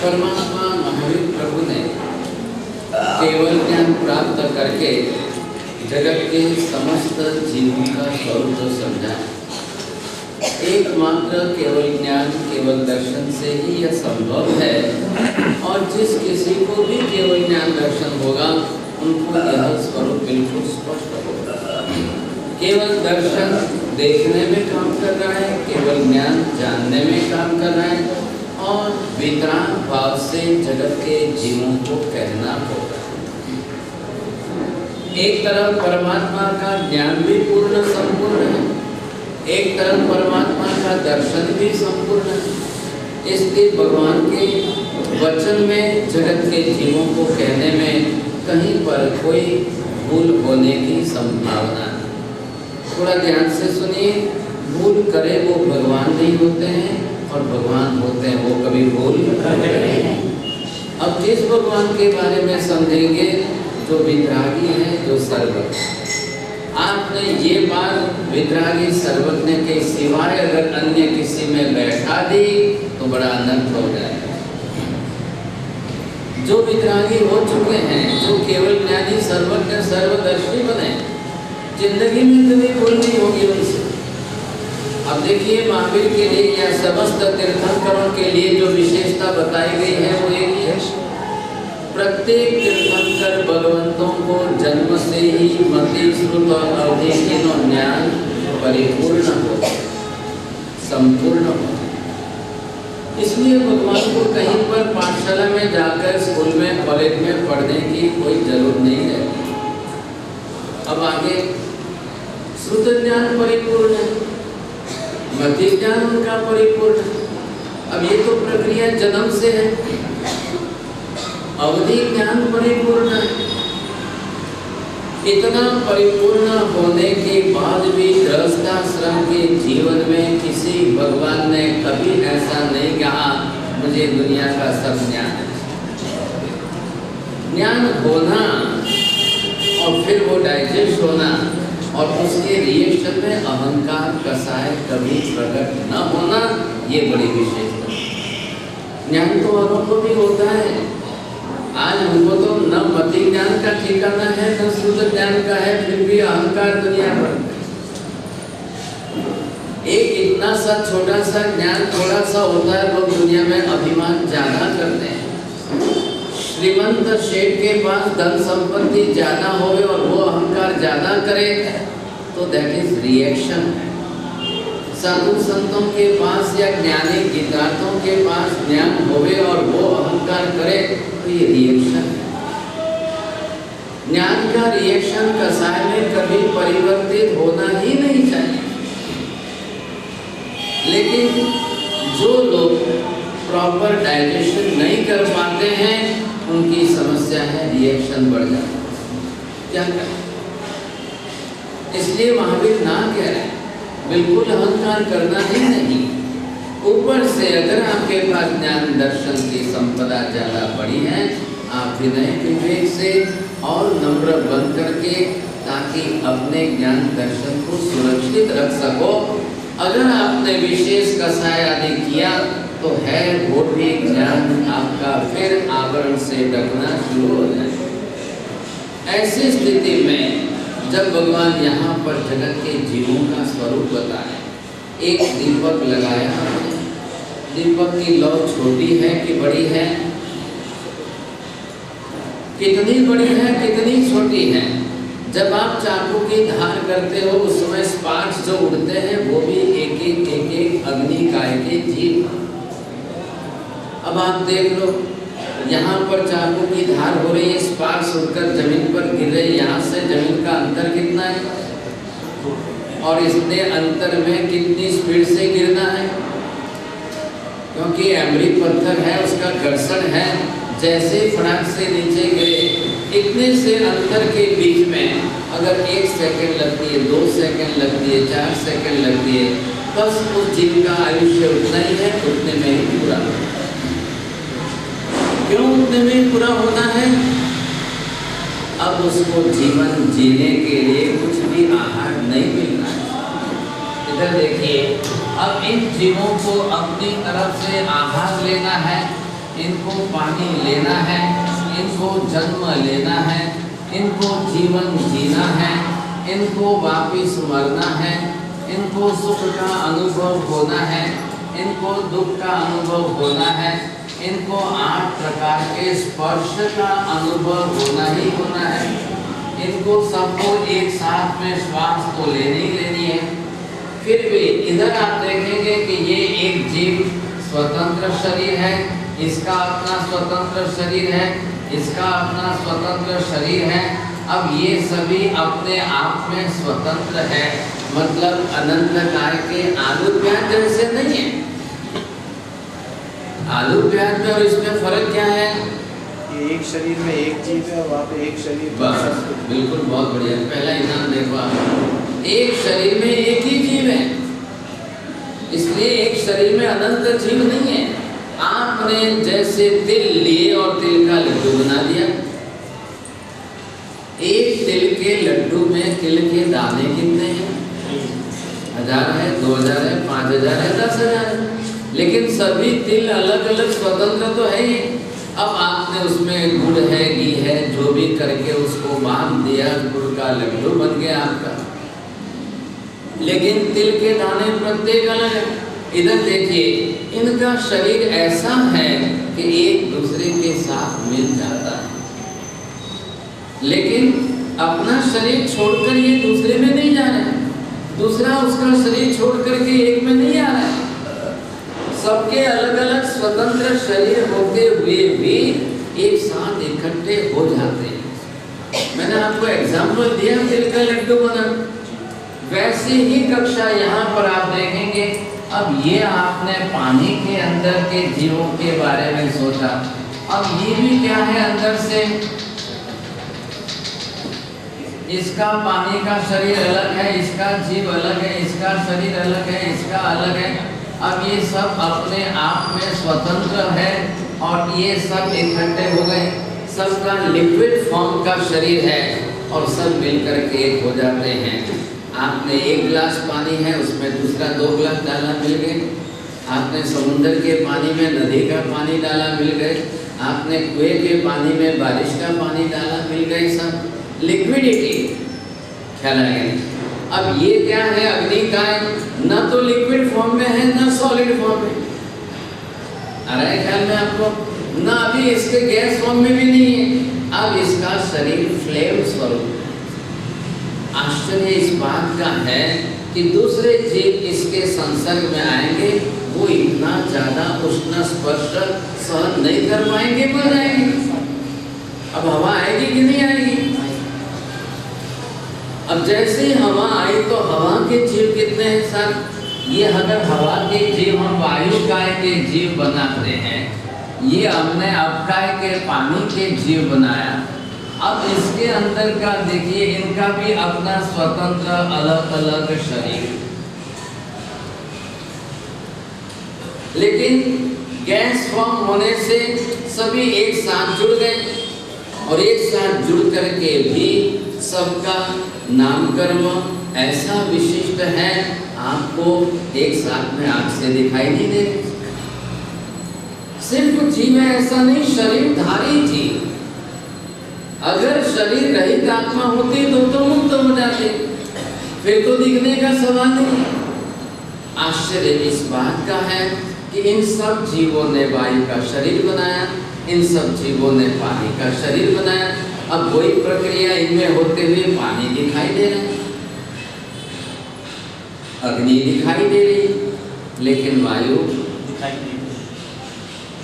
परमात्मा महावीर प्रभु ने केवल ज्ञान प्राप्त करके जगत के समस्त जीवों का स्वरूप समझा। एकमात्र केवल ज्ञान, केवल दर्शन से ही यह संभव है। और जिस किसी को भी केवल ज्ञान दर्शन होगा उनको यह स्वरूप बिल्कुल स्पष्ट होगा। केवल दर्शन देखने में काम कर रहा है, केवल ज्ञान जानने में काम कर रहा है और वितराग भाव से जगत के जीवों को कहना होगा। एक तरफ परमात्मा का ज्ञान भी पूर्ण संपूर्ण है, एक तरफ परमात्मा का दर्शन भी संपूर्ण है। इसलिए भगवान के वचन में जगत के जीवों को कहने में कहीं पर कोई भूल होने की संभावना है। थोड़ा ध्यान से सुनिए, भूल करे वो भगवान नहीं होते हैं और भगवान होते हैं वो कभी भूल नहीं। अब जिस भगवान के बारे में समझेंगे जो वितरागी है, जो सर्वज्ञ। आपने ये बात वितरागी सर्वज्ञ के सिवाय अगर अन्य किसी में बैठा दी तो बड़ा अनर्थ हो जाएगा। जो वितरागी हो चुके हैं, जो केवल ज्ञानी सर्वज्ञ सर्वदर्शी बने, जिंदगी में कभी भूल नहीं होगी उनसे। अब देखिए, महावीर के लिए या समस्त तीर्थंकरों के लिए जो विशेषता बताई गई है वो एक ही है। प्रत्येक तीर्थंकर भगवंतों को जन्म से ही मति, श्रुत और अवधि तीनों ज्ञान परिपूर्ण हो, संपूर्ण हो। इसलिए भगवान को कहीं पर पाठशाला में जाकर, स्कूल में, कॉलेज में पढ़ने की कोई जरूरत नहीं है। अब आगे श्रुत ज्ञान परिपूर्ण है, मति ज्ञान उनका परिपूर्ण है। अब ये तो प्रक्रिया जन्म से है। अवधि ज्ञान परिपूर्ण है। इतना परिपूर्ण होने के बाद भी गृहस्थाश्रम के जीवन में किसी भगवान ने कभी ऐसा नहीं कहा मुझे दुनिया का सब ज्ञान है। ज्ञान होना और फिर वो डाइजेस्ट होना और उसके रिएक्शन में अहंकार कसाय कभी प्रकट न होना, ये बड़ी विशेषता। ज्ञान तो औरों को भी होता है। आज हमको तो न मति ज्ञान का ठिकाना है, न श्रुत ज्ञान का है, फिर भी अहंकार दुनिया भर। एक इतना सा छोटा सा ज्ञान थोड़ा सा होता है, लोग दुनिया में अभिमान ज्यादा करते हैं। श्रीमंत शेठ के पास धन संपत्ति ज्यादा होवे और वो अहंकार ज्यादा करे तो दैट इज रिएक्शन है। साधु संतों के पास या ज्ञानी गीतार्थों के पास ज्ञान होवे और वो अहंकार करे तो ये रिएक्शन है। ज्ञान का रिएक्शन कसाय में कभी परिवर्तित होना ही नहीं चाहिए। लेकिन जो लोग प्रॉपर डाइजेशन नहीं कर पाते हैं उनकी समस्या है रिएक्शन बढ़ जाता है। क्या करें? इसलिए महावीर ना कह रहे हैं बिल्कुल अहंकार करना ही नहीं। ऊपर से अगर आपके पास ज्ञान दर्शन की संपदा ज्यादा बड़ी है, आप विनय विवेक से और नम्र बन करके ताकि अपने ज्ञान दर्शन को सुरक्षित रख सको। अगर आपने विशेष कसाय आदि किया तो है वो भी ज्ञान आपका फिर आवरण से ढकना शुरू हो जाए। ऐसी स्थिति में जब भगवान यहाँ पर जगत के जीवों का स्वरूप बताए, एक दीपक लगाया। दीपक की लौ छोटी है कि बड़ी है? कितनी बड़ी है, कितनी छोटी है? जब आप चाकू की धार करते हो उस समय स्पार्क्स जो उड़ते हैं वो भी एक एक अग्नि काय के जीव। अब आप देख लो, यहाँ पर चाकू की धार हो रही है, स्पार्क्स उड़कर जमीन पर गिर रहे, यहाँ से जमीन का अंतर कितना है और इसने अंतर में कितनी स्पीड से गिरना है, क्योंकि एमरी पत्थर है, उसका घर्षण है। जैसे फटाक से नीचे गिरे, इतने से अंतर के बीच में अगर 1 सेकंड लगती है, 2 सेकंड लगती है, 4 सेकंड लगती है, बस उस जीव का आयुष्य उतना ही है, उतने में ही पूरा। क्यों उतने में पूरा होना है? अब उसको जीवन जीने के लिए कुछ भी आहार नहीं मिलना है। इधर देखिए, अब इन जीवों को अपनी तरफ से आहार लेना है, इनको पानी लेना है, इनको जन्म लेना है, इनको जीवन जीना है, इनको वापिस मरना है, इनको सुख का अनुभव होना है, इनको दुख का अनुभव होना है, इनको 8 प्रकार के स्पर्श का अनुभव होना ही होना है, इनको सबको एक साथ में श्वास तो लेनी ही लेनी है। फिर भी इधर आप देखेंगे कि ये एक जीव स्वतंत्र शरीर है, इसका अपना स्वतंत्र शरीर है, इसका अपना स्वतंत्र शरीर है। अब ये सभी अपने आप में स्वतंत्र है, मतलब अनंत काय के आलू प्याज जैसे नहीं है। आलू प्याज में और इसमें फर्क क्या है? ये एक शरीर में एक जीव है, वहाँ पे एक शरीर। बस बिल्कुल, बहुत बढ़िया, पहला इनाम देखो आप। एक शरीर में एक ही जीव है, इसलिए एक शरीर में अनंत जीव नहीं है। आपने जैसे तिल लिए और तिल का लड्डू बना दिया, एक तिल के लड्डू में तिल के दाने कितने हैं? 1000 है, 2000 है, 5000 है, 10,000 है, लेकिन सभी तिल अलग अलग स्वतंत्र तो है ही। अब आपने उसमें गुड़ है, घी है, जो भी करके उसको बांध दिया, गुड़ का लड्डू बन गया आपका, लेकिन तिल के दाने प्रत्येक अलग है। इधर देखिए, इनका शरीर ऐसा है कि एक दूसरे के साथ मिल जाता है, लेकिन अपना शरीर छोड़कर ये दूसरे में नहीं जा रहे हैं, दूसरा उसका शरीर छोड़कर के एक में नहीं आ रहा है। सबके अलग अलग स्वतंत्र शरीर होते हुए भी एक साथ इकट्ठे हो जाते हैं। मैंने आपको एग्जाम्पल दिया तिल का लड्डू बना, वैसे ही कक्षा यहाँ पर आप देखेंगे। अब ये आपने पानी के अंदर के जीवों के बारे में सोचा, अब ये भी क्या है अंदर से, इसका पानी का शरीर अलग है, इसका जीव अलग है, इसका शरीर अलग है, इसका अलग है। अब ये सब अपने आप में स्वतंत्र है और ये सब इकट्ठे हो गए, सबका लिक्विड फॉर्म का शरीर है और सब मिलकर के एक हो जाते हैं। आपने 1 गिलास पानी है, उसमें दूसरा 2 गिलास डाला, मिल गए। आपने समुद्र के पानी में नदी का पानी डाला, मिल गए। आपने कुएं के पानी में बारिश का पानी डाला, मिल गए। सब लिक्विडिटी ख्याल आएगा। अब ये क्या है, अग्नि का न तो लिक्विड फॉर्म में है न सॉलिड फॉर्म में, आ रहा है ख्याल में आपको, न अभी इसके गैस फॉर्म में भी नहीं है। अब इसका शरीर फ्लेम स्वरूप। आश्चर्य इस बात का है कि दूसरे जीव इसके संसर्ग में आएंगे, वो इतना ज्यादा उष्ण स्पर्श सहन नहीं कर पाएंगे, मर जाएंगे। अब हवा आएगी कि नहीं आएगी? अब जैसे हवा आई तो हवा के जीव कितने हैं सर? ये अगर हवा के जीव हम वायु काय के जीव बनाते हैं, ये हमने अपकाय के पानी के जीव बनाया। अब इसके अंदर का देखिए, इनका भी अपना स्वतंत्र अलग अलग शरीर, लेकिन गैस फॉर्म होने से सभी एक साथ जुड़ गए और एक साथ जुड़ करके भी सबका नामकर्म ऐसा विशिष्ट है, आपको एक साथ में आँख से दिखाई नहीं दे। सिर्फ जीव है ऐसा नहीं, शरीरधारी जीव। अगर शरीर रहित आत्मा होती तो मुक्त हो जाते, फिर तो दिखने का सवाल नहीं। आश्चर्य इस बात का है कि इन सब जीवों ने वायु का शरीर बनाया, इन सब जीवों ने पानी का शरीर बनाया। अब वही प्रक्रिया इनमें होते हुए पानी दिखाई दे रहा है, अग्नि दिखाई दे रही, लेकिन वायु दिखाई नहीं।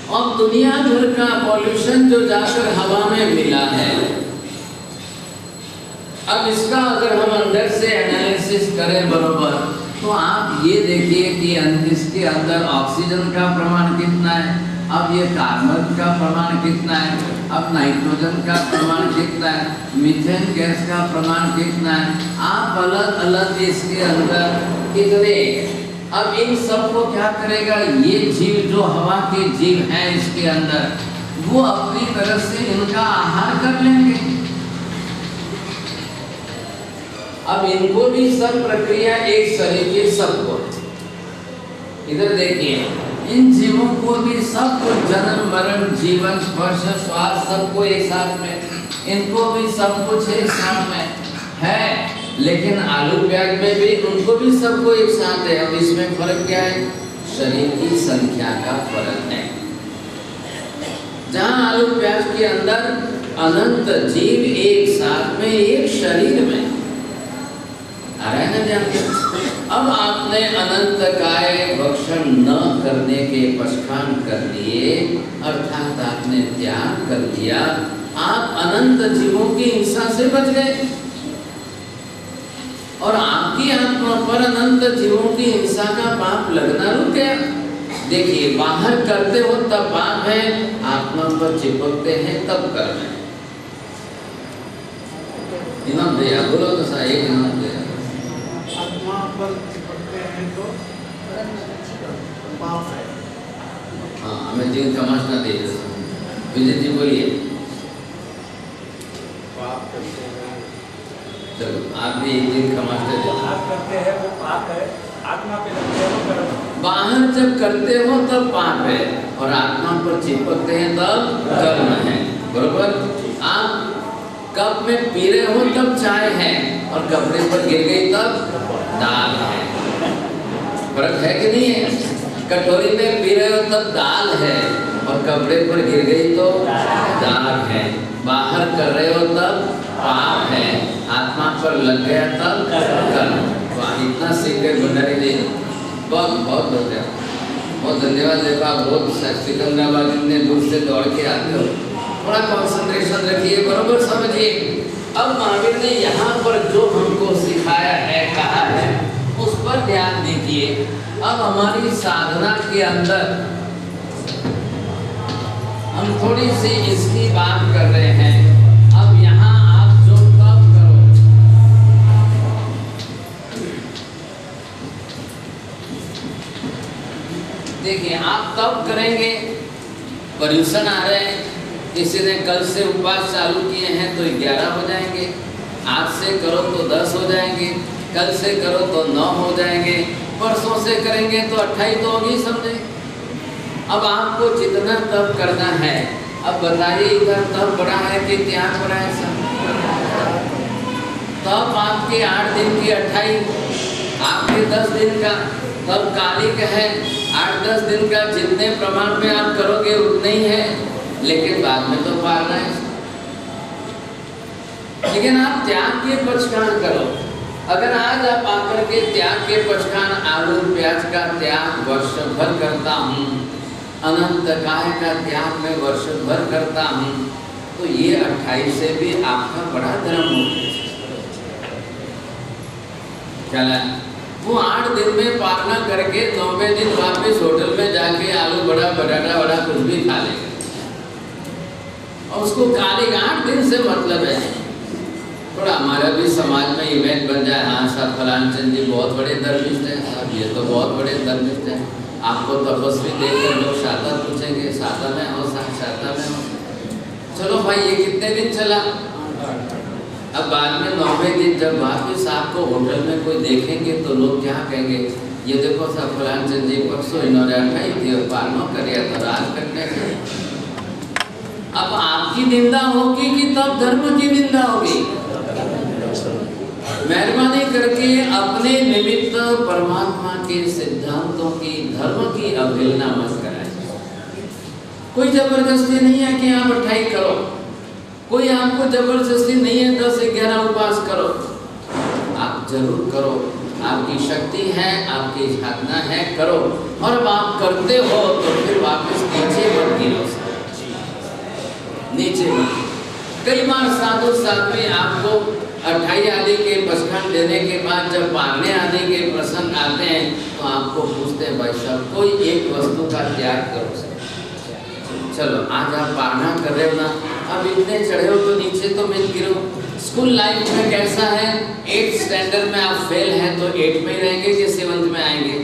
और दुनिया भर का पॉल्यूशन जो जाकर हवा में मिला है, अब इसका अगर हम अंदर से एनालिसिस करें बरोबर, तो आप ये देखिए कि इसके अंदर ऑक्सीजन का प्रमाण कितना है, अब ये कार्बन का प्रमाण कितना है, अब नाइट्रोजन का प्रमाण कितना है, मीथेन गैस का प्रमाण कितना है, आप अलग अलग इसके अंदर कितने। अब इन सब को क्या करेगा ये जीव, जो हवा के जीव हैं इसके अंदर, वो अपनी तरफ से इनका आहार कर लेंगे। अब इनको भी सब प्रक्रिया एक शरीर के सबको, इधर देखिए, इन जीवों को भी सबको जन्म मरण जीवन स्पर्श श्वास सबको एक साथ में, इनको भी सब कुछ एक साथ में है। लेकिन आलू प्याज में भी उनको भी सबको एक साथ है। अब इसमें फर्क क्या है? शरीर की संख्या का फर्क है। जहां आलू प्याज के अंदर अनंत जीव एक साथ में एक शरीर में आ रहा है ना ध्यान। अब आपने अनंत काय भक्षण न करने के पक्षपान कर लिए, अर्थात आपने त्याग कर दिया, आप अनंत जीवों की हिंसा से बच गए और आपकी आत्मा पर अनंत जीवों की हिंसा का पाप लगना रुक गया। देखिए, बाहर करते हो तब पाप है, आत्मा पर चिपकते हैं तब कर्म है। इनाम दिया, बोलो तो सही, एक इनाम दिया। आत्मा पर चिपकते हैं तो पाप है। हाँ, हमें दिन समझना दे। विजय जी बोलिए। पाप करते हैं, चलो आप भी एक दिन समझते थे। आप करते हैं वो पाप है, आत्मा पे लगते हैं वो कर्म है। बाहर जब करते हो तब पाप है और आत्मा पर चिपकते हैं तब कर्म है। बरोबर? आप कप में पी रहे हो तब चाय है और कपड़े पर गिर गई तब दाल है। फर्क है कि नहीं है? कटोरी में पी रहे हो तब दाल है और कपड़े पर गिर गई तो दाग है। बाहर कर रहे हो तब पाप है, आत्मा पर लग गया तब कर्म। इतना सीख गए भंडारी जी, बहुत बहुत धन्यवाद, बहुत धन्यवाद। देखो आप बहुत सिकंदराबाद इतने दूर से दौड़ के आते हो, थोड़ा कंसंट्रेशन रखिए, बरोबर समझिए। अब महावीर ने यहाँ पर जो हमको सिखाया है, कहा है, उस पर ध्यान दीजिए। अब हमारी साधना के अंदर हम थोड़ी सी इसकी बात कर रहे हैं। अब यहाँ आप जो तप करो, देखिए आप तप करेंगे, पर्यूषण आ रहे हैं, किसी ने कल से उपवास चालू किए हैं तो 11 हो जाएंगे, आज से करो तो 10 हो जाएंगे, कल से करो तो 9 हो जाएंगे, परसों से करेंगे तो 28 तो होगी, समझे। अब आपको जितना तप करना है, अब बताइए इधर तप बड़ा है कि त्याग बड़ा है? सब तप आपके 8 दिन की 28, आपके 10 दिन का तब कालिक है। 8-10 दिन का जितने प्रमाण में आप करोगे उतने ही है, लेकिन बाद में तो पालना है। लेकिन आप त्याग के पक्षपान करो। अगर आज आप आकर के त्याग के पक्षपान, आलू प्याज का त्याग वर्ष भर करता हूँ, अनंत काय का त्याग में वर्ष भर करता हूँ, तो ये 28 से भी आपका बड़ा धर्म हो चला। वो 8 दिन में पालना करके 9वें दिन वापस होटल में जाके आलू बड़ा बटाटा बड़ा कुछ भी खा लेगा और उसको कालिक 8 दिन से मतलब है। थोड़ा हमारा भी समाज में इवेंट बन जाए, हाँ साहब फलान चंद जी बहुत बड़े धर्मिष्ठ हैं, साहब ये तो बहुत बड़े धर्मिष्ठ हैं, आपको तपस्वी देखकर लोग शाता पूछेंगे, शाता में हो साहब, शाता में हो। चलो भाई ये कितने दिन चला? अब बाद में 9वें दिन जब वापस आपको होटल में कोई देखेंगे तो लोग क्या कहेंगे, ये देखो साहब फलान चंद जी परसों इन्होंने 28 थी और पालना करिया था आज करने से। अब आपकी निंदा होगी कि तब धर्म की निंदा होगी? मेहरबानी करके अपने निमित्त परमात्मा के सिद्धांतों की, धर्म की अवहेलना मत कराएं। कोई जबरदस्ती नहीं है कि आप 28 करो, कोई आपको जबरदस्ती नहीं है 10-11 उपवास करो, आप जरूर करो, आपकी शक्ति है, आपकी साधना है, करो। और अब आप करते हो तो फिर वापस नीचे मत गिरो, नीचे मत। कई बार साधु साथ में आपको 28 आदि के पक्षपान देने के बाद जब पालने आदि के प्रसंग आते हैं तो आपको पूछते हैं, भाई साहब कोई एक वस्तु का त्याग करो। चलो आज आप पालना कर रहे हो ना, अब इतने चढ़े हो तो नीचे तो मत गिरो। स्कूल लाइफ में कैसा है, 8th स्टैंडर्ड में आप फेल हैं तो 8 में ही रहेंगे कि 7th में आएंगे?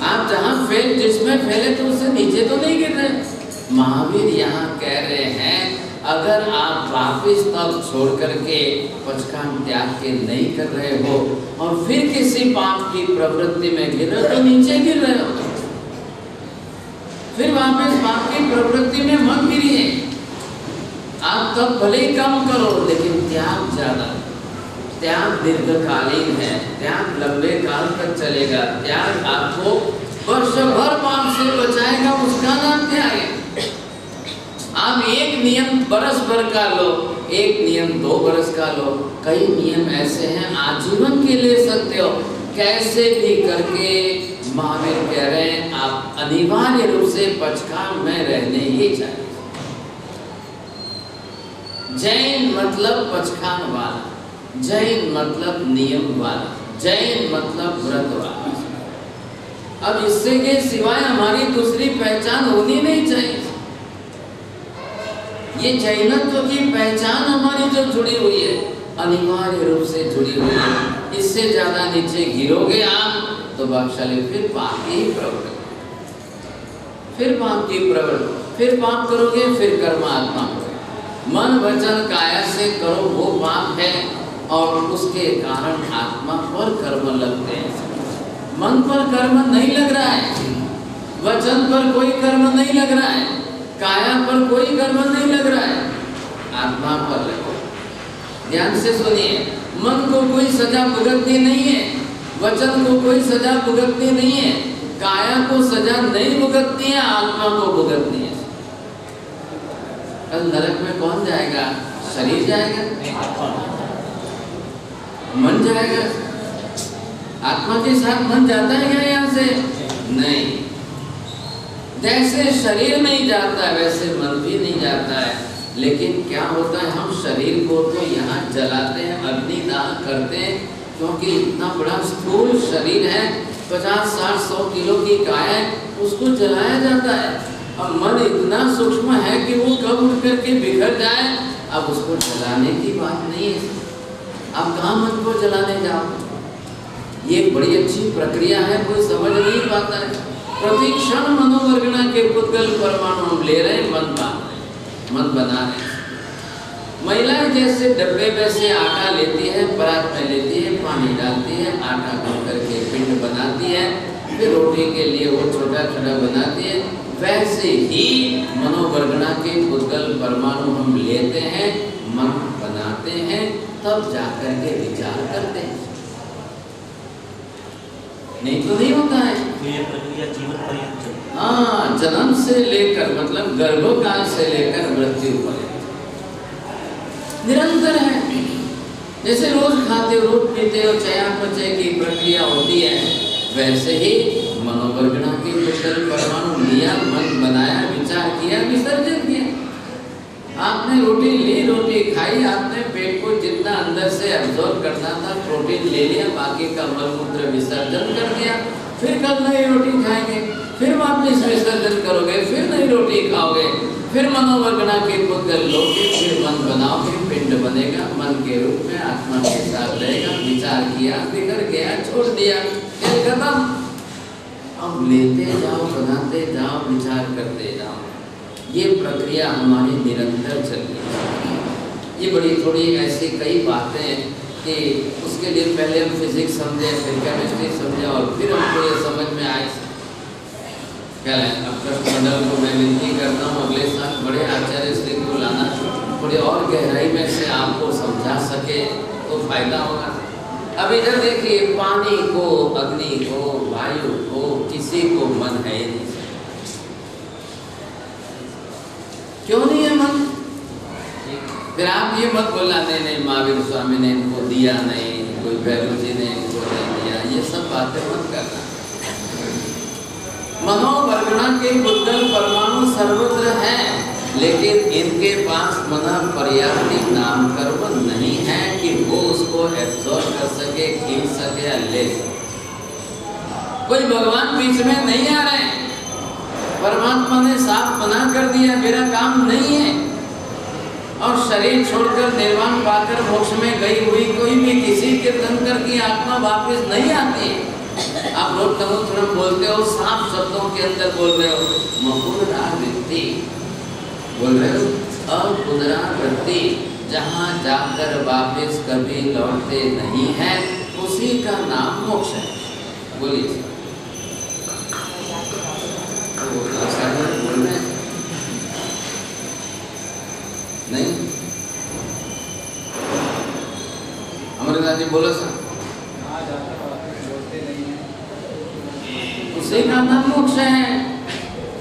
आप जहाँ फेल, जिसमें फेल है तो उससे नीचे तो नहीं गिर रहे। महावीर यहाँ कह रहे हैं अगर आप वापिस तब छोड़ करके पचकान त्याग के नहीं कर रहे हो और फिर किसी पाप की प्रवृत्ति में गिर रहे हो तो नीचे गिर रहे हो। फिर वापिस पाप की प्रवृत्ति में मत गिरिए। आप तब भले ही कम करो लेकिन त्याग ज्यादा। त्याग दीर्घकालीन है, त्याग लंबे काल तक चलेगा। त्याग आपको वर्ष भर पाप से बचाएगा, उसका नाम त्याग है। आप एक नियम बरस भर का लो, एक नियम 2 बरस का लो, कई नियम ऐसे हैं आजीवन के ले सकते हो। कैसे भी करके महावीर कह रहे हैं आप अनिवार्य रूप से पचकान में रहने ही चाहिए। जैन मतलब पचखान वाला, जैन मतलब नियम वाला, जैन मतलब व्रत वाला। अब इससे के सिवाय हमारी दूसरी पहचान होनी नहीं चाहिए। ये जैनत्व की पहचान हमारी जो जुड़ी हुई है अनिवार्य रूप से जुड़ी हुई है। इससे ज्यादा नीचे गिरोगे आप तो भाग्यशाली फिर पाप की प्रवृत्ति, फिर पाप की प्रवृत्ति, फिर पाप करोगे, फिर कर्मात्मा करोगे। मन वचन काया से करो वो पाप है और उसके कारण आत्मा पर कर्म लगते हैं। मन पर कर्म नहीं लग रहा है, वचन पर कोई कर्म नहीं लग रहा है, काया पर कोई कर्म नहीं लग रहा है, आत्मा पर लगो। ध्यान से सुनिए, मन को कोई सजा भुगतनी नहीं है, वचन को कोई सजा भुगतनी नहीं है, काया को सजा नहीं भुगतनी है, आत्मा को भुगतनी है। कल नरक में कौन जाएगा? शरीर जाएगा? मन जाएगा? आत्मा के साथ मन जाता है क्या यहाँ से? नहीं। जैसे शरीर नहीं जाता है वैसे मन भी नहीं जाता है। लेकिन क्या होता है, हम शरीर को तो यहाँ जलाते हैं, अग्निदाह करते हैं, क्योंकि इतना बड़ा स्थूल शरीर है, 50, 60, 100 किलो की काय है, उसको जलाया जाता है। अब मन इतना सूक्ष्म है कि वो कब उठ करके बिखर जाए, अब उसको जलाने की बात नहीं है। अब कहाँ मन को जलाने जाओ? ये बड़ी अच्छी प्रक्रिया है, कोई समझ नहीं पाता है। प्रति क्षण मनोवर्गना के पुद्गल परमाणु हम ले रहे हैं, मन बना रहे हैं। महिलाएं जैसे डब्बे में से आटा लेती है, परात में लेती है, पानी डालती है, आटा गूंथ करके पिंड बनाती है, फिर रोटी के लिए वो छोटा छोटा बनाती है। वैसे ही मनोवर्गना के पुद्गल परमाणु हम लेते हैं, मन बनाते हैं, तब जाकर के विचार करते हैं। नहीं तो नहीं होता है। ये प्रक्रिया जीवन पर्यंत, हाँ, जन्म से लेकर मतलब गर्भकाल से लेकर मृत्यु पर्यंत निरंतर है। जैसे रोज खाते हो, रोज पीते हो, चयापचय की प्रक्रिया होती है, वैसे ही मनोवर्गना की पुद्गल परमाणु लिया, मन बनाया, विचार किया, विसर्जन किया। आपने रोटी ली, रोटी खाई, आपने पेट को जितना अंदर से एब्जॉर्ब करना था प्रोटीन ले लिया, बाकी का मलमूत्र विसर्जन कर दिया। फिर कल नई रोटी खाएंगे, फिर वापस विसर्जन करोगे, फिर नई रोटी खाओगे, फिर मनोवर्गना के पुद्गल लोगे, फिर मन बनाओगे, पिंड बनेगा, मन के रूप में आत्मा के साथ रहेगा। विचार किया, बिगड़ गया, छोड़ दिया, खेल खत्म। अब लेते जाओ, बनाते जाओ, विचार करते जाओ। ये प्रक्रिया हमारी निरंतर चल रही है। ये बड़ी थोड़ी ऐसी कई बातें हैं कि उसके लिए पहले हम फिजिक्स समझे, फिर केमिस्ट्री समझे और फिर हमको ये समझ में आए। क्या है, अब ट्रस्ट मंडल को मैं विनती करता हूँ अगले साल बड़े आचार्य श्री को लाना, थोड़ी और गहराई में से आपको समझा सके तो फायदा होगा। अब इधर देखिए, पानी को, अग्नि को, वायु को, किसी को मन है ही नहीं। क्यों नहीं है मन? फिर आप ये मत बोलना नहीं महावीर स्वामी ने इनको दिया नहीं, कोई भैरव जी ने इनको नहीं दिया, ये सब बातें मत करना। मनोवर्गना के पुद्गल परमाणु सर्वत्र हैं, लेकिन इनके पास मना पर्याप्त नाम कर्म नहीं है कि वो उसको एब्जॉर्ब कर सके, खींच सके या ले सके। कोई भगवान बीच में नहीं आ रहे हैं। परमात्मा ने साफ मना कर दिया, मेरा काम नहीं है। और शरीर छोड़कर निर्वाण पाकर मोक्ष में गई हुई कोई भी किसी तीर्थंकर की आत्मा वापस नहीं आती है। आप लोग तमुत्रम बोलते हो, साफ शब्दों के अंदर बोल रहे हो, मकुर रावृत्ति बोल रहे हो, अपुनरावृत्ति, जहाँ जाकर वापस कभी लौटते नहीं हैं, उसी का नाम मोक्ष है। बोलिए बोल रहे नहीं? अमृता जी बोलो सर। उसी का नाम मोक्ष है।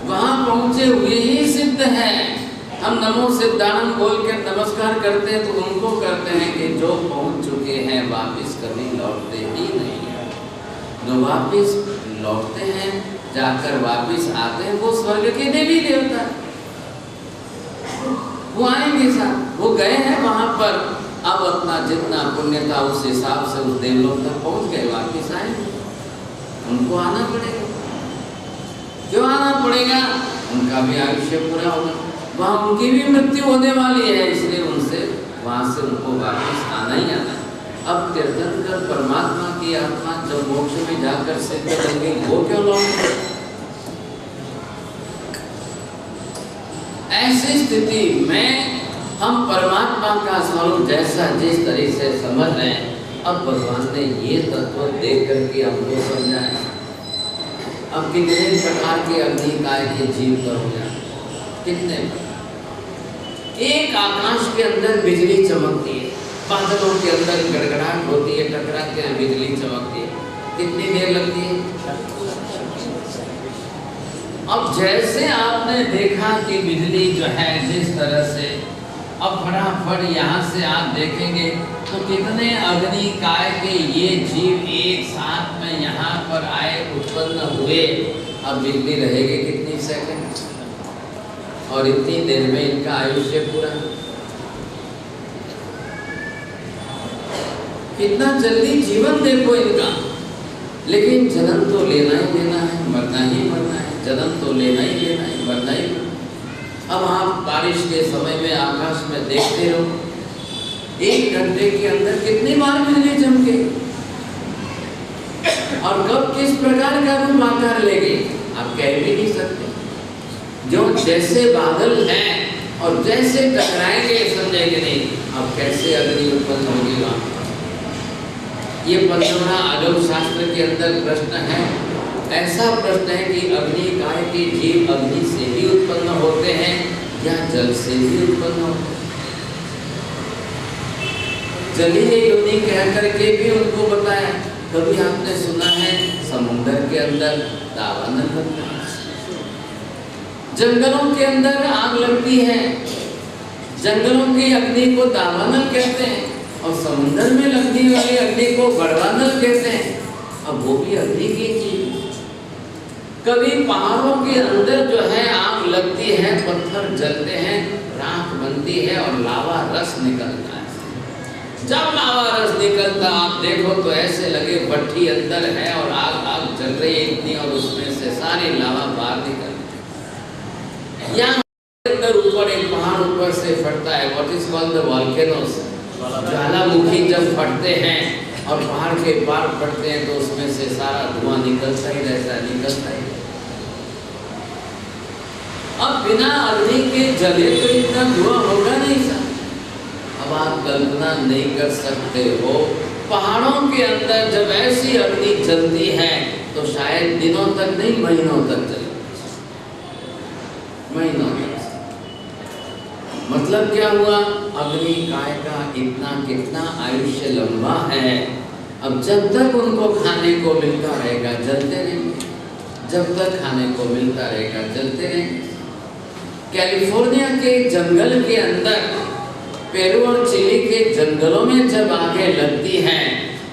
वहां पहुंचे हुए ही सिद्ध है। हम नमो सिद्धानंद बोल के नमस्कार करते हैं तो उनको करते हैं कि जो पहुंच चुके हैं वापिस कभी लौटते ही नहीं है। जो वापिस लौटते हैं, जाकर वापिस आते हैं, वो स्वर्ग के देवी देवता, वो आएंगे साथ। वो गए हैं वहां पर, अब अपना जितना पुण्य था उस हिसाब से उस देवलोक तक पहुंच गए, वापिस आएंगे। उनको आना पड़ेगा। क्यों आना पड़ेगा? उनका भी आयुष्य पूरा होगा, वहाँ उनकी भी मृत्यु होने वाली है, इसलिए उनसे वहाँ से उनको वापस आना ही आना है। अब तीर्थंकर परमात्मा की आत्मा जब मोक्ष में जाकर सिद्ध बन गई, वो क्यों लौटे? ऐसी स्थिति में हम परमात्मा का स्वरूप जैसा जिस तरह से समझ रहे हैं, अब भगवान ने ये तत्व देख करके हमको समझाया। अब कितने प्रकार के अग्निकाय के जीव पर हो जाए, कितने एक आकाश के अंदर बिजली चमकती है, बादलों के अंदर गड़गड़ाहट होती है, टकराते हैं, बिजली चमकती है, कितनी देर लगती है? अब जैसे आपने देखा कि बिजली जो है जिस तरह से, अब फटाफट यहाँ से आप देखेंगे तो कितने अग्निकाय के ये जीव एक साथ में यहाँ पर आए, उत्पन्न हुए। अब बिजली रहेगी कितनी सेकंड, और इतनी देर में इनका आयुष्य पूरा। कितना जल्दी जीवन देखो इनका, लेकिन जन्म तो लेना ही लेना है, मरना ही मरना है, जन्म तो लेना ही लेना है, मरना ही मरना है। अब आप बारिश के समय में आकाश में देखते रहो, 1 घंटे के अंदर कितनी बार बिजली चमके और कब किस प्रकार का रूप आकार लेंगे, आप कह भी नहीं सकते। जो जैसे बादल हैं और जैसे टकराएंगे, समझेंगे नहीं अब कैसे अग्नि उत्पन्न होगी वहां। ये 15वां आगम शास्त्र के अंदर प्रश्न है। ऐसा प्रश्न है कि अग्निकाय के जीव अग्नि से ही उत्पन्न होते हैं या जल से भी उत्पन्न होते हैं? जलीय योनि कह करके भी उनको बताया। कभी आपने सुना है समुद्र के अंदर दावानल बनता है, जंगलों के अंदर आग लगती है, जंगलों की अग्नि को दावानल कहते हैं और समुद्र में लगने वाली अग्नि को बड़वानल कहते हैं। अब वो भी अग्नि की चीज। कभी पहाड़ों के अंदर जो है आग लगती है, पत्थर जलते हैं, राख बनती है और लावा रस निकलता है। जब लावा रस निकलता आप देखो तो ऐसे लगे भट्टी अंदर है और आग आग जल रही है इतनी, और उसमें से सारी लावा बाहर निकलती है। यहाँ अंदर ऊपर एक पहाड़ ऊपर से फटता है, what is called the volcanoes, ज्वालामुखी जब फटते हैं और पहाड़ के पार फटते हैं तो उसमें से सारा धुआं निकलता ही रहता है, निकलता ही। अब बिना अग्नि के जले तो इतना धुआं होगा नहीं सर। अब आप कल्पना नहीं कर सकते हो, पहाड़ों के अंदर जब ऐसी अग्नि जलती है तो शायद दिनों तक नहीं, महीनों तक चले, महीनों तक। मतलब क्या हुआ? अग्निकाय का इतना कितना आयुष्य लंबा है। अब जब तक उनको खाने को मिलता रहेगा जलते रहेंगे, जब तक खाने को मिलता रहेगा जलते रहेंगे। कैलिफोर्निया के जंगल के अंदर, पेरू और चिली के जंगलों में जब आगे लगती हैं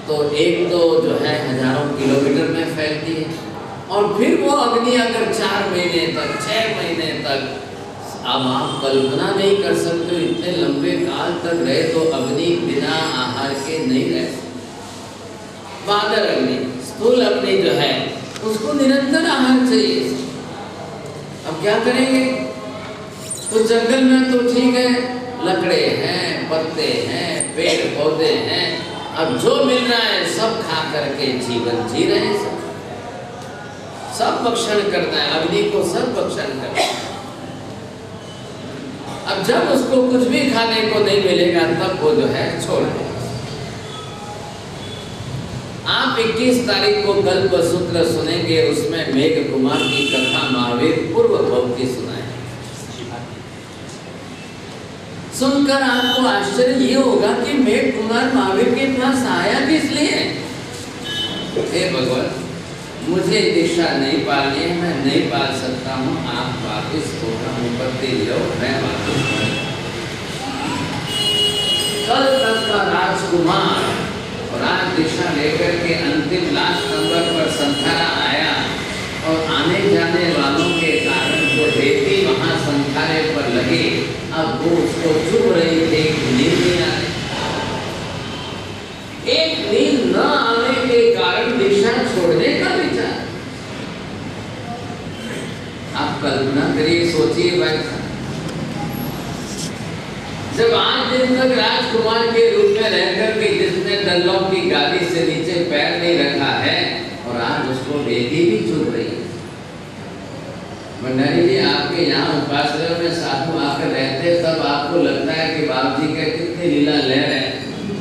तो एक तो जो है हजारों किलोमीटर में फैलती है, और फिर वो अग्नि अगर 4 महीने तक, 6 महीने तक, अब आप कल्पना नहीं कर सकते इतने लंबे काल तक रहे तो अग्नि बिना आहार के नहीं रह सकती। बादर अग्नि, स्थूल अग्नि जो है उसको निरंतर आहार चाहिए। अब क्या करेंगे? तो जंगल में तो ठीक है, लकड़े हैं, पत्ते हैं, पेड़ पौधे हैं, अब जो मिल रहा है सब खा करके जीवन जी रहे हैं। सब भक्षण करता है, अग्नि को सब भक्षण करता है। अब जब उसको कुछ भी खाने को नहीं मिलेगा तब वो जो है छोड़ देगा। आप 21 तारीख को कल्पसूत्र सुनेंगे, उसमें मेघ कुमार की कथा महावीर पूर्व भव की सुनाए। सुनकर आपको आश्चर्य ये होगा कि मेघ कुमार महावीर के पास आया किस लिए? हे भगवान, मुझे दीक्षा नहीं पालनी है, मैं नहीं पाल सकता हूँ, आप वापिस होगा मुपत्ति लो, मैं वापिस कल तक का राजकुमार और आज दिशा लेकर के अंतिम लास्ट नंबर पर संखारा आया और आने जाने वालों के कारण जो रेती वहां संखारे पर लगे, अब वो उसको चुभ रही थी, नींद नहीं आ रही। एक नींद न आने के कारण दिशा छोड़ने का विचार। आप कल्पना करिए, सोचिए भाई, जब 8 दिन तक राजकुमार के रूप में रहकर के जिसने डनलॉप की गाड़ी से नीचे पैर नहीं रखा है और आज उसको रेती भी चुभ रही है। भंडारी जी, आपके यहाँ उपासनाओं में साधु आकर रहते तब आपको लगता है कि बाबू जी का कितनी लीला लहर है,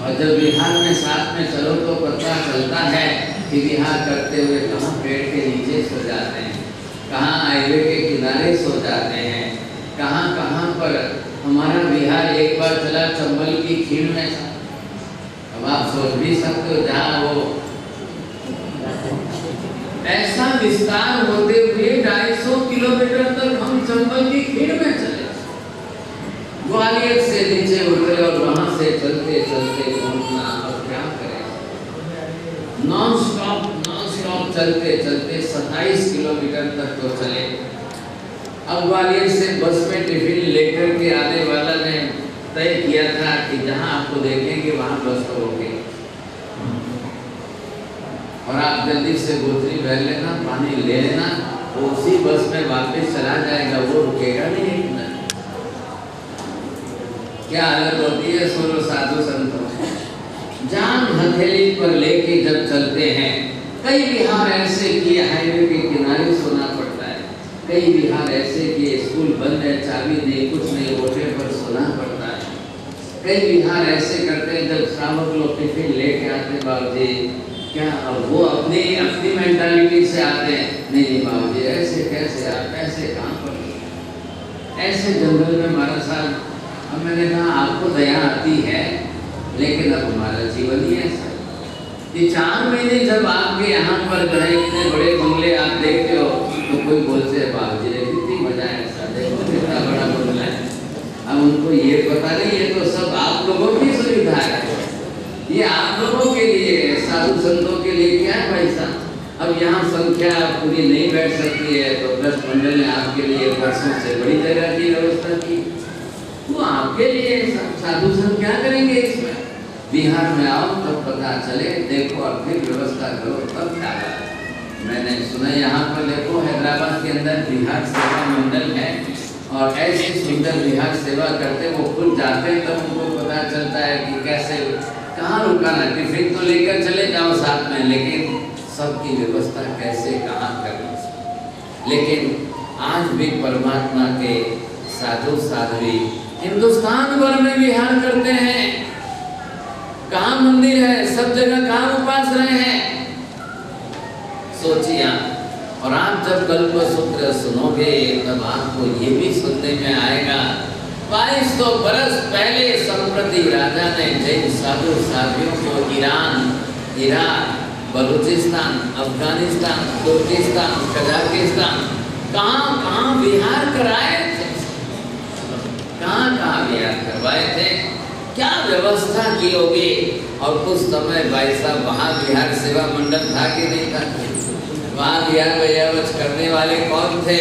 और जब विहार में साथ में चलो तो पता चलता है कि विहार करते हुए कहाँ पेड़ के नीचे सो जाते हैं, कहाँ हाईवे के किनारे सो जाते हैं, कहाँ कहाँ पर हमारा विहार एक बार चला चंबल की खीण में। अब आप सोच भी सकते हो, जहाँ वो ऐसा विस्तार होते हुए 250 किलोमीटर तक हम चंबल की खीण में चले, ग्वालियर से नीचे उतरे और वहां से चलते चलते पहुंचना। और क्या करें, नॉन स्टॉप चलते चलते 27 किलोमीटर तक तो चले। अब ग्वालियर से बस में टिफिन लेकर के आने वाला ने तय किया था कि जहां आपको देखेंगे वहां बस रोके और आप जल्दी से बोतली भर लेना, पानी ले लेना, वो उसी बस में वापस चला जाएगा, वो रुकेगा नहीं एक मिनट। क्या हालत होती है सोलो साधु संतों, जान हथेली पर लेके जब चलते हैं। कई विहार ऐसे किए हाईवे के किनारे सोना पड़ता है, कई विहार ऐसे किए स्कूल बंद है, चाबी नहीं, कुछ नहीं, ओटे पर सोना पड़ता है। कई विहार ऐसे करते हैं जब श्रावक लोग टिफिन लेके आते, बाबूजी क्या, अब वो अपनी मेंटालिटी से आते हैं, नहीं बाबूजी ऐसे कैसे, आप ऐसे कहाँ पर, ऐसे जंगल में हमारा साथ। अब मैंने कहा आपको दया आती है, लेकिन अब हमारा जीवन ही ऐसा। ये 4 महीने जब आपके यहाँ पर जो है इतने बड़े बंगले आप देखते हो तो कोई बोलते हैं बाबूजी कितनी मजा है, ऐसा देखो कितना बड़ा बंगला है। अब उनको ये पता नहीं, ये तो सब आप लोगों की सुविधा है, ये आप लोगों के लिए, साधु संतों के लिए क्या है भाई साहब। अब यहाँ संख्या पूरी नहीं बैठ सकती है तो ट्रस्ट मंडल ने आपके लिए वर्षों से बड़ी जगह की व्यवस्था की, वो आपके लिए साधु संत क्या करेंगे इसमें। बिहार में आओ तब पता चले, देखो और फिर व्यवस्था करो तब क्या है। मैंने सुना यहाँ पर देखो हैदराबाद के अंदर बिहार सेवा मंडल है और ऐसी सुंदर बिहार सेवा करते, वो खुद जाते हैं तब उनको पता चलता है कि कैसे कहाँ रुकाना। टिफिन तो लेकर चले जाओ साथ में, लेकिन सबकी व्यवस्था कैसे कहाँ करनी। लेकिन आज भी परमात्मा के साधु साध्वी हिंदुस्तान भर में विहार करते हैं। कहाँ मंदिर है, सब जगह कहाँ उपास रहे हैं, सोचिए आप। और आप जब कल्पसूत्र सुनोगे तब आपको ये भी सुनने में आएगा 2200 बरस पहले संप्रति राजा ने जैन साधु साधियों को ईरान, इराक, बलूचिस्तान, अफगानिस्तान, तुर्किस्तान, कजाकिस्तान, कहाँ विहार कराए थे, कहाँ विहार करवाए थे, क्या व्यवस्था की होगी। और कुछ समय भाई साहब वहाँ विहार सेवा मंडल था कि नहीं था, वहाँ विहार व्यवस्थ करने वाले कौन थे,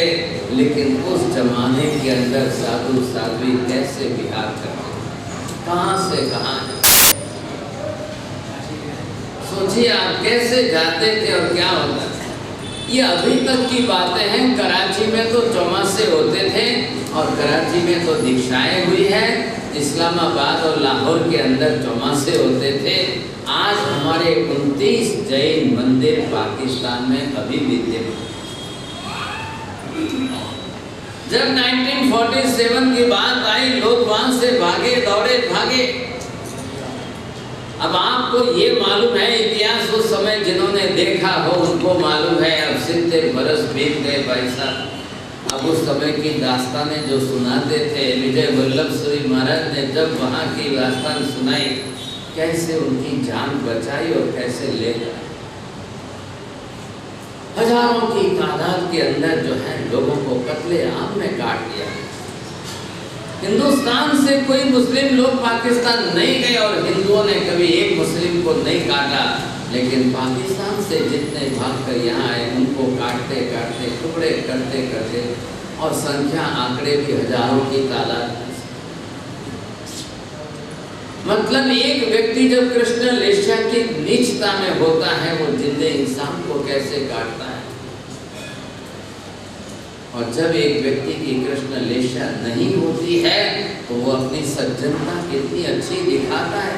लेकिन उस जमाने के अंदर साधु साध्वी कैसे विहार करते, कहाँ से कहाँ, सोचिए आप कैसे जाते थे और क्या होता था। ये अभी तक की बातें हैं। कराची में तो चौमासे होते थे और कराची में तो दीक्षाएं हुई है, इस्लामाबाद और लाहौर के अंदर चौमासे होते थे। आज हमारे 29 जैन मंदिर पाकिस्तान में अभी विद्यमान। जब 1947 की बात आई, लोग वहां से भागे, दौड़े भागे। अब आपको ये मालूम है, इतिहास उस समय जिन्होंने देखा हो उनको मालूम है। अब 70 बरस बीत गए भाई साहब। अब उस समय की दास्तानें जो सुनाते थे विजय वल्लभ सूरी महाराज ने, जब वहाँ की दास्तान सुनाई, कैसे उनकी जान बचाई और कैसे ले गए। हजारों की तादाद के अंदर जो है लोगों को कत्ले आम में काट दिया। हिंदुस्तान से कोई मुस्लिम लोग पाकिस्तान नहीं गए और हिंदुओं ने कभी एक मुस्लिम को नहीं काटा, लेकिन पाकिस्तान से जितने भाग कर यहाँ आए उनको काटते काटते, टुकड़े करते करते, और संख्या आंकड़े भी हजारों की तादाद। मतलब एक व्यक्ति जब कृष्ण लेस्या की नीचता में होता है, वो जिंदे इंसान को कैसे काटता है। और जब एक व्यक्ति की कृष्ण लेस्या नहीं होती है तो वो अपनी सज्जनता कितनी अच्छी दिखाता है।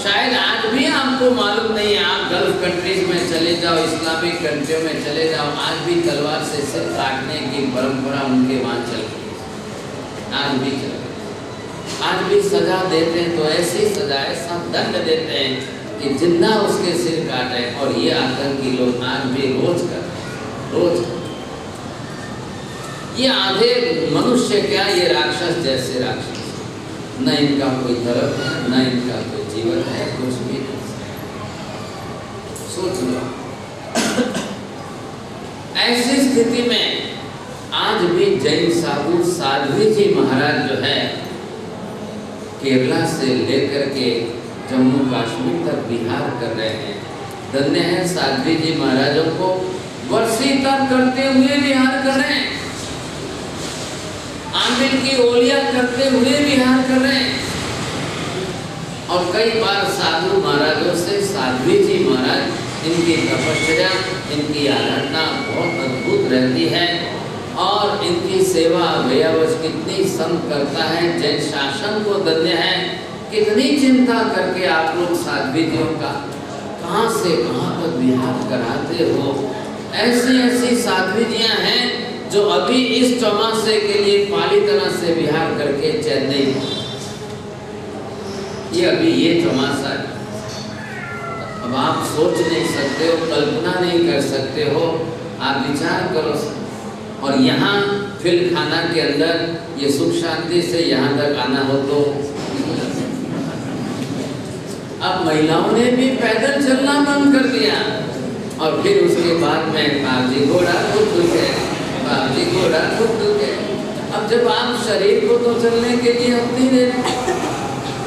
शायद आज भी आपको मालूम नहीं है, आप गल्फ कंट्रीज में चले जाओ, इस्लामिक कंट्रियों में चले जाओ, आज भी तलवार से सिर काटने की परंपरा उनके वहां चल रही है। आज भी चल रही है। आज भी सजा देते हैं तो ऐसी सजा, ऐसा दंड देते हैं कि जिंदा उसके सिर काटे। और ये आतंकी लोग आज भी रोज करते, रोज। ये आधे मनुष्य क्या, ये राक्षस जैसे राक्षस, न इनका कोई धर्म है, न इनका कोई जीवन है, कुछ भी नहीं। सोच लो। ऐसी स्थिति में आज भी जैन साधु साध्वी जी महाराज जो है, केरला से लेकर के जम्मू कश्मीर तक विहार कर रहे हैं। धन्य है साध्वी जी महाराजों को, वर्षी तक करते हुए विहार कर रहे हैं। आमिर की ओलिया करते हुए विहार कर रहे हैं। और कई बार साधु महाराजों से साध्वी जी महाराज, इनकी तपस्या, इनकी आराधना बहुत अद्भुत रहती है। और इनकी सेवा व्यवच कितनी संत करता है। जैन शासन को धन्य है, कितनी चिंता करके आप लोग साध्वी जियों का कहाँ से कहाँ तक विहार कराते हो। ऐसी ऐसी साध्वी जियाँ हैं जो अभी इस चौमासे के लिए पाली तरह से विहार करके चेन्नई, ये अभी ये चौमासा है। अब आप सोच नहीं सकते हो, कल्पना नहीं कर सकते हो, आप विचार करो। और यहाँ फिल्म खाना के अंदर ये सुख शांति से यहाँ तक आना हो तो अब महिलाओं ने भी पैदल चलना बंद कर दिया। और फिर उसके बाद में बाबजी घोड़ा खुद है, बाबजी घोड़ा खुद है। अब जब आप शरीर को तो चलने के लिए अपनी देते,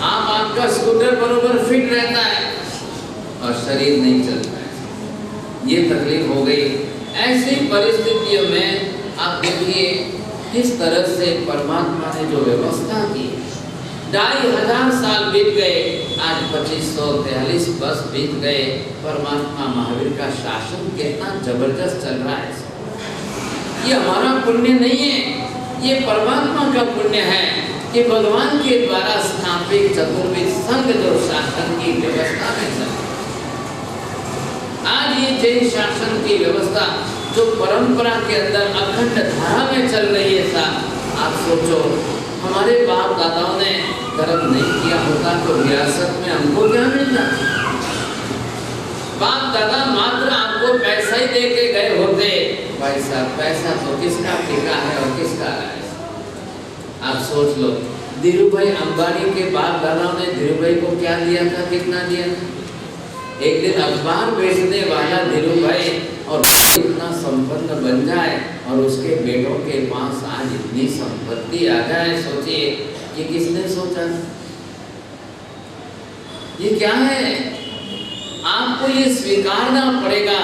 आपका स्कूटर बरोबर फिट रहता है और शरीर नहीं चलता है। ये तकलीफ हो गई। ऐसी परिस्थितियों में आप देखिए किस तरह से परमात्मा ने जो व्यवस्था की। 2500 साल बीत गए, आज 2543 वर्ष बीत गए। परमात्मा महावीर का शासन कितना जबरदस्त चल रहा है। ये हमारा पुण्य नहीं है, ये परमात्मा का पुण्य है कि भगवान के द्वारा स्थापित चतुर्विध संघ जो शासन की व्यवस्था में चल, आज ये जैन शासन की व्यवस्था जो परंपरा के अंदर अखंड धारा में चल रही है साहब। आप सोचो, हमारे बाप दादाओं ने धर्म नहीं किया होता तो विरासत में हमको क्या मिलता। बाप दादा मात्र आपको पैसा ही दे के गए होते। भाई साहब, पैसा तो किसका टिका है और किसका है। आप सोच लो, धीरू भाई अंबानी के बाप दादाओं ने धीरू भाई को क्या दिया था, कितना दिया था। एक दिन अखबार बेचने वाला धीरू भाई और इतना संपन्न बन जाए और उसके बेटों के पास आज इतनी संपत्ति आ जाए। सोचिए, ये किसने सोचा। ये क्या है। आपको ये स्वीकारना पड़ेगा,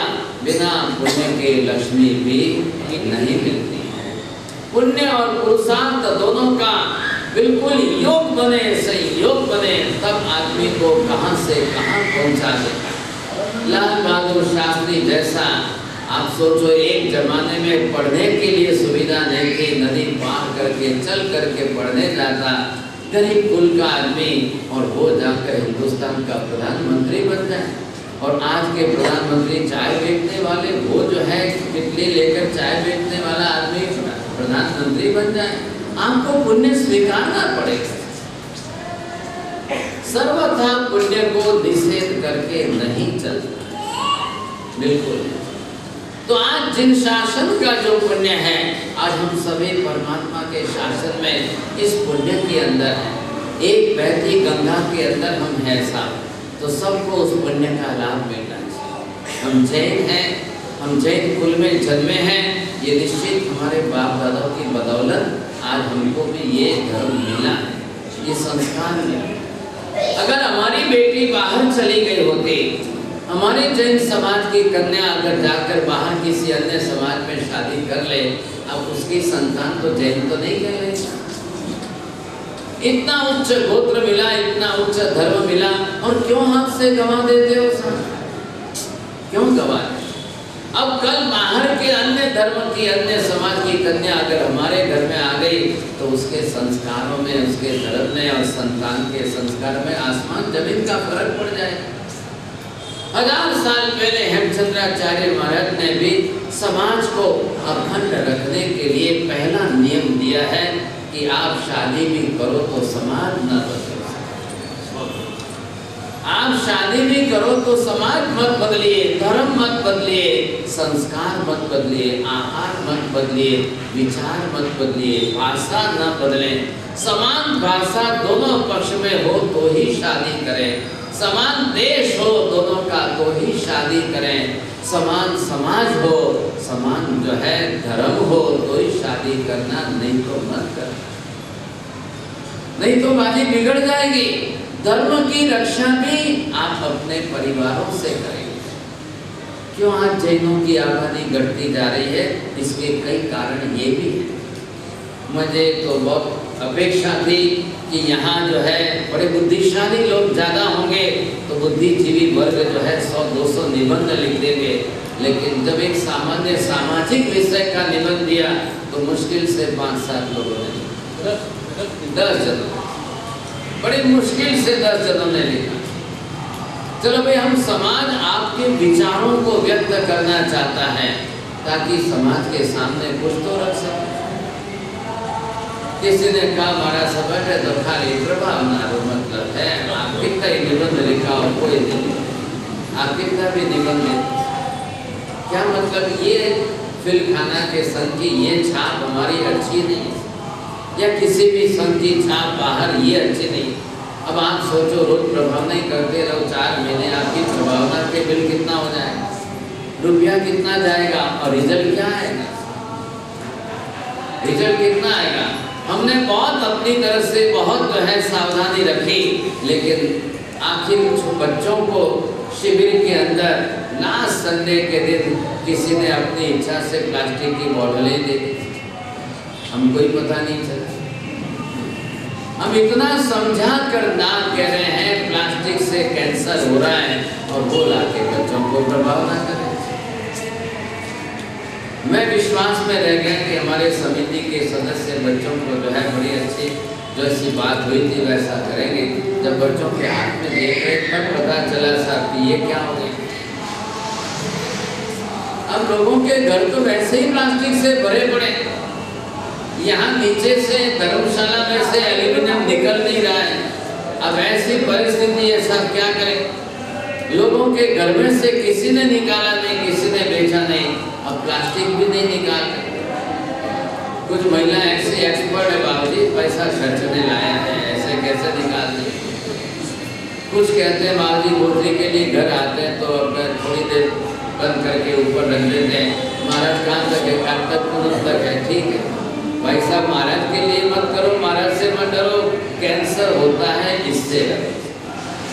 बिना पुण्य के लक्ष्मी भी नहीं मिलती है। पुण्य और पुरुषार्थ दोनों का बिल्कुल योग बने, संयोग बने, तब आदमी को कहां से कहां पहुंचा देगा। लाल बहादुर शास्त्री जैसा आप सोचो, एक जमाने में पढ़ने के लिए सुविधा नहीं थी, नदी पार करके चल करके पढ़ने जाता गरीब कुल का आदमी, और वो जाकर हिंदुस्तान का प्रधानमंत्री बन जाए। और आज के प्रधानमंत्री चाय बेचने वाले, वो जो है कितली लेकर चाय बेचने वाला आदमी प्रधानमंत्री बन जाए, आपको पुण्य स्वीकारना पड़ेगा। सर्वथा पुण्य को निषेध करके नहीं चलता, बिल्कुल। तो आज जिन शासन का जो पुण्य है, आज हम सभी परमात्मा के शासन में इस पुण्य के अंदर हैं। एक बहती गंगा के अंदर हम हैं साहब, तो सबको उस पुण्य का लाभ मिलना चाहिए। हम जैन हैं, हम जैन कुल में जन्मे हैं, ये निश्चित हमारे बाप दादाओं की बदौलत आज हमको भी ये धर्म मिला है, ये संस्कार मिला। अगर हमारी बेटी बाहर चली गई होती, हमारे जैन समाज की कन्या अगर जाकर बाहर किसी अन्य समाज में शादी कर ले, अब उसकी संतान तो जैन तो नहीं कहलाएगा। इतना उच्च गोत्र मिला, इतना उच्च धर्म मिला, और क्यों हाथ से गंवा देते हो साहब? क्यों गंवा? अब कल बाहर के अन्य धर्म की, अन्य समाज की कन्या अगर हमारे घर में आ गई, तो उसके संस्कारों में, उसके धर्म में और संतान के संस्कार में आसमान जमीन का फर्क पड़ जाएगा। 1000 साल पहले हेमचंद्राचार्य महाराज ने भी समाज को अखंड रखने के लिए पहला नियम दिया है कि आप शादी भी करो तो समाज न बदले। आप शादी भी करो तो समाज मत बदलिए, धर्म मत बदलिए, संस्कार मत बदलिए, आहार मत बदलिए, विचार मत बदलिए, भाषा न बदले। समान भाषा दोनों पक्ष में हो तो ही शादी करें, समान देश हो दोनों का तो ही शादी करें, समान समाज हो, समान जो है धर्म हो तो ही शादी करना, नहीं तो मत करना, नहीं तो बाजी बिगड़ जाएगी। धर्म की रक्षा भी आप अपने परिवारों से करेंगे। क्यों आज जैनों की आबादी घटती जा रही है? इसके कई कारण ये भी है। मुझे तो बहुत अपेक्षा थी कि यहाँ जो है बड़े बुद्धिशाली लोग ज़्यादा होंगे, तो बुद्धिजीवी वर्ग जो है 100-200 निबंध लिख देंगे, लेकिन जब एक सामान्य सामाजिक विषय का निबंध दिया तो मुश्किल से 5-7 लोगों ने, 10 जनों, बड़ी मुश्किल से 10 जनों ने लिखा। चलो भाई, हम समाज आपके विचारों को व्यक्त करना चाहता है ताकि समाज के सामने कुछ तो रख सके। किसी ने कहा हमारा सबक है तो खाली प्रभाव ना हो, मतलब है आप कितना ही निबंध लिखा हो कोई नहीं, आप कितना भी निबंध क्या मतलब? ये फिल्मखाना के संघ की ये छाप हमारी अच्छी नहीं, या किसी भी संघ की छाप बाहर ये अच्छी नहीं। अब आप सोचो, रोज प्रभाव नहीं करते रहो 4 महीने, आपकी प्रभावना के बिल कितना हो जाएगा, रुपया कितना जाएगा, और रिजल्ट क्या आएगा? रिजल्ट कितना आएगा? हमने बहुत अपनी तरफ से बहुत जो है सावधानी रखी, लेकिन आखिर बच्चों को शिविर के अंदर लास्ट संडे के दिन किसी ने अपनी इच्छा से प्लास्टिक की बोतलें दे दी, हमको ही पता नहीं चला। हम इतना समझा कर ना कह रहे हैं प्लास्टिक से कैंसर हो रहा है, और वो लाके बच्चों को प्रभाव ना करें। मैं विश्वास में रह गया कि हमारे समिति के सदस्य बच्चों को जो है बड़ी अच्छी जो ऐसी बात हुई थी वैसा करेंगे। जब बच्चों के हाथ में देख रहे तब पता चला साहब कि ये क्या हो गया। अब लोगों के घर तो वैसे ही प्लास्टिक से भरे पड़े, यहाँ नीचे से धर्मशाला में से एल्यूमिनियम निकल नहीं रहा है। अब ऐसी परिस्थिति है साहब क्या करें? लोगों के घर में से किसी ने निकाला नहीं, किसी ने बेचा नहीं, अब प्लास्टिक भी नहीं निकाल रहे। कुछ महिला ऐसे एक्सपर्ट है, बाबूजी पैसा खर्चने लाया है, ऐसे कैसे निकाल दें? कुछ कहते हैं बाबूजी गोत्री के लिए घर आते हैं तो अपना थोड़ी देर बंद करके ऊपर रख देते हैं, महाराज कहाँ तक है? कब तक पुनः तक है? ठीक है भाई साहब, महाराज के लिए मत करो, महाराज से मत डरो, कैंसर होता है इससे डरो।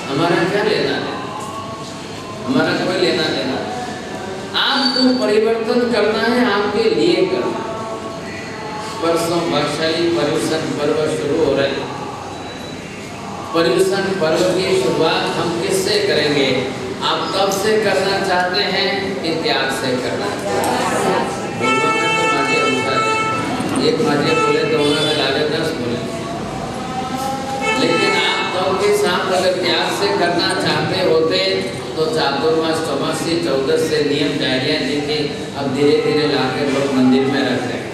हमारा क्या लेना है? हमारा कोई लेना देना। आपको परिवर्तन करना है, आपके लिए करना। परसों वैशाली पर्यूषण पर्व शुरू हो रहा है। पर्यूषण पर्व की शुरुआत हम किससे करेंगे? आप कब से करना चाहते हैं? इत्याग से करना। एक माझे बोले तो उन्होंने लाले 10 बोले, लेकिन आप तो के साथ अगर त्याग से करना चाहते होते तो चातुर्मास चौमासी 14 से नियम डायरिया दी थी। अब धीरे धीरे लाकर लोग मंदिर में रख रहे हैं।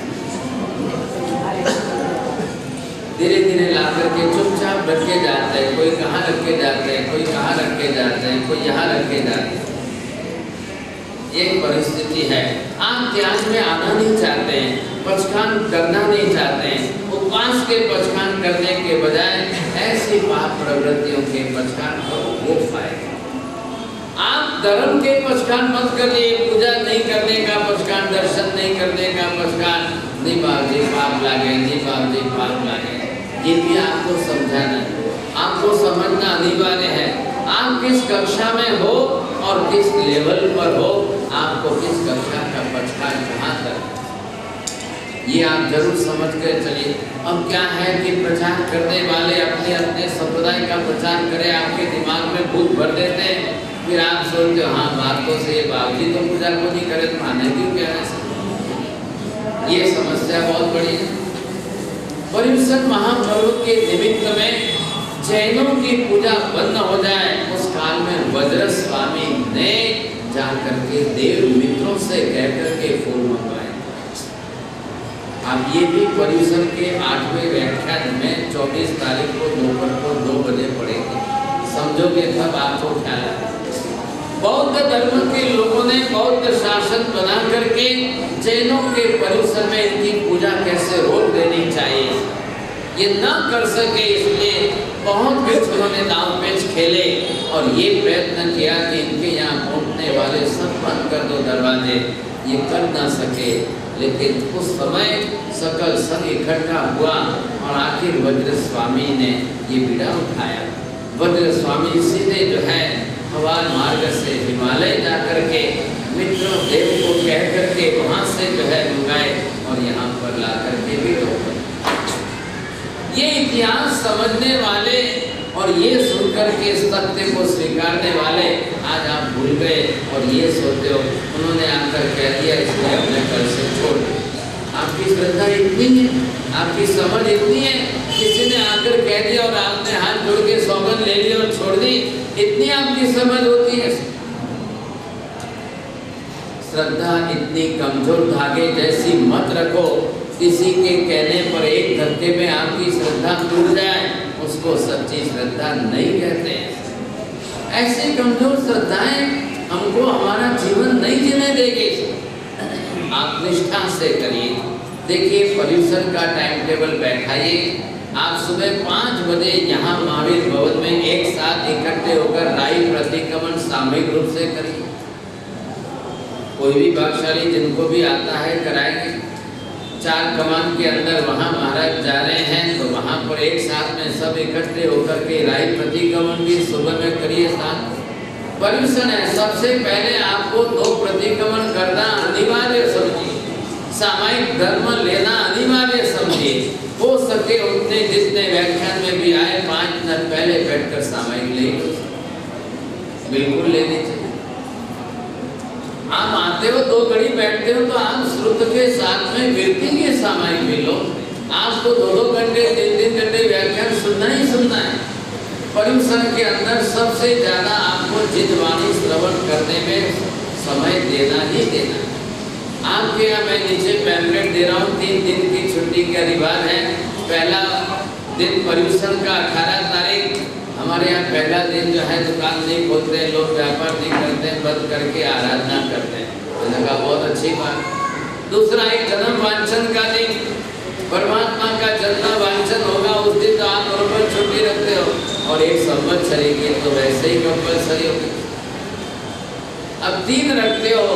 धीरे धीरे ला करके चुपचाप रखे जाते हैं। कोई कहाँ रखे जाते हैं, कोई कहाँ रखे जाते हैं, कोई यहाँ रखे जाते हैं। ये परिस्थिति है। आप ध्यान में आना नहीं चाहते हैं, पचखान करना नहीं चाहते हैं। उपवास के पचखान करने के बजाय ऐसी पाप प्रवृत्तियों के पचखान करो, वो फायदा। आप धर्म के पचखान मत करिए, पूजा नहीं करने का पचखान, दर्शन नहीं करने का पचखान, नहीं बाप जी पाप लागे, नहीं बाप जी पाप लागे। ये भी आपको समझाना है, आपको समझना अनिवार्य है। आप किस कक्षा में हो और किस लेवल पर हो, आपको किस कक्षा का पचखान कहाँ तक, ये आप जरूर समझ कर चलिए। अब क्या है कि प्रचार करने वाले अपने अपने संप्रदाय का प्रचार करें, आपके दिमाग में भूत भर देते हैं। फिर आप सोचते हो हाँ बातों से बावजूद तो पूजा को नहीं करे तो माने क्यों क्या ऐसा। ये समस्या बहुत बड़ी है। पर्युषण महापर्व के निमित्त में जैनों की पूजा बंद हो जाए, उस काल में वज्र स्वामी ने जाकर के देव मित्रों से कहकर के फूल मंगवाए। आप ये भी पर्युषण के 8वें व्याख्यान में 24 तारीख को दोपहर को 2 बजे पढ़ेंगे, समझोगे तब आपको ख्याल आएगा। बौद्ध धर्म के लोगों ने बौद्ध शासन बना करके जैनों के पर्युषण में इनकी पूजा कैसे रोक देनी चाहिए, ये न कर सके, इसलिए बहुत कुछ उन्होंने दांव पेच खेले और ये प्रयत्न किया कि इनके यहाँ पहुंचने वाले सब बंद कर दो दरवाजे। ये कर ना सके, लेकिन उस समय सकल संग इकट्ठा हुआ और आखिर वज्र स्वामी ने ये बीड़ा उठाया। वज्र स्वामी सीधे जो है हवाई मार्ग से हिमालय जाकर के मित्रों देव को कह करके वहां से जो है मंगाए और यहाँ पर ला करके भी रोक। ये इतिहास समझने वाले और ये सुनकर के सत्य को स्वीकारने वाले आज आप भूल गए और ये सोचते हो उन्होंने आकर कह दिया इसलिए अपने कल से छोड़। आपकी श्रद्धा इतनी है, आपकी समझ इतनी है, किसी ने आकर कह दिया और आपने हाथ जोड़ के सौगंध ले ली और छोड़ दी, इतनी आपकी समझ होती है। श्रद्धा इतनी कमजोर धागे जैसी मत रखो। किसी के कहने पर एक धक्के में आपकी श्रद्धा टूट जाए, उसको सच्ची श्रद्धा नहीं कहते हैं। ऐसी कमजोर श्रद्धाएं हमको हमारा जीवन नहीं जीने देगी। आप निष्ठा से करिए। देखिए पर्युषण का टाइम टेबल बैठाइए। आप सुबह 5 बजे यहाँ महावीर भवन में एक साथ इकट्ठे होकर राई प्रतिक्रमण सामूहिक रूप से करिए। कोई भी भाग्यशाली जिनको भी आता है कराएंगे। 4 कमान के अंदर वहाँ महाराज जा रहे हैं तो वहाँ पर एक साथ में सब इकट्ठे होकर के राई प्रतिक्रमण भी सुबह में करिए। साथ पर्युषण है, सबसे पहले आपको 2 प्रतिक्रमण करना अनिवार्य समझिए। सामायिक धर्म लेना अनिवार्य समझिए। हो सके उतने जितने व्याख्यान में भी आए 5 मिनट पहले बैठकर सामायिक ले बिल्कुल लेने चाहिए। आप आते हो 2 घड़ी बैठते हो तो आप श्रुत के साथ में कीर्ति के सामायिक भी लो। आपको 2-2 घंटे 3-3 घंटे व्याख्यान सुनना ही सुनना है। पर्युषण के अंदर सबसे ज्यादा आपको जितवाणी श्रवण करने में समय देना ही देना। आपके यहाँ मैं नीचे पैम्पलेट दे रहा हूँ, 3 दिन की छुट्टी का रिवाज है। पहला दिन पर्युषण का 18 तारीख हमारे यहाँ पहला दिन जो है दुकान नहीं खोलते हैं, लोग व्यापार नहीं करते हैं, बंद करके आराधना करते हैं। मैंने कहा बहुत अच्छी बात। दूसरा एक जन्म वांछन का दिन, परमात्मा का जन्म वांछन होगा उस दिन तो आप नॉर्मल छुट्टी रखते हो और एक संवत्सरी की तो वैसे ही कंपलसरी होगी। अब 3 रखते हो,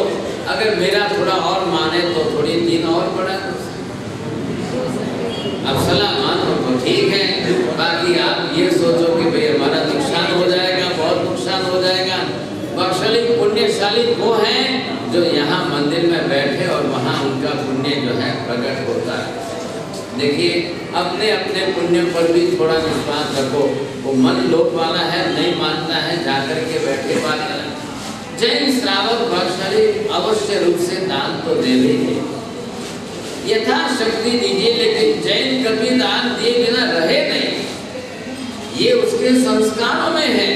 अगर मेरा थोड़ा और माने तो थोड़ी 3 और बढ़ा दो। अब सलाह मानो तो ठीक है, बाकी आप ये सोचो कि भाई हमारा नुकसान हो जाएगा, बहुत नुकसान हो जाएगा। बख्शली पुण्यशाली वो हैं जो यहाँ मंदिर में बैठे और वहाँ उनका पुण्य जो है प्रकट होता है। देखिए अपने अपने पुण्य पर भी थोड़ा विश्वास रखो। वो मन लोक वाला है, नहीं मानता है, जाकर के बैठे बात करें। जैन श्रावक बख्शली अवश्य रूप से दान तो दे ही यथाशक्ति दीजिए, लेकिन जैन कभी दान दिए बिना रहे नहीं। ये उसके संस्कारों में है,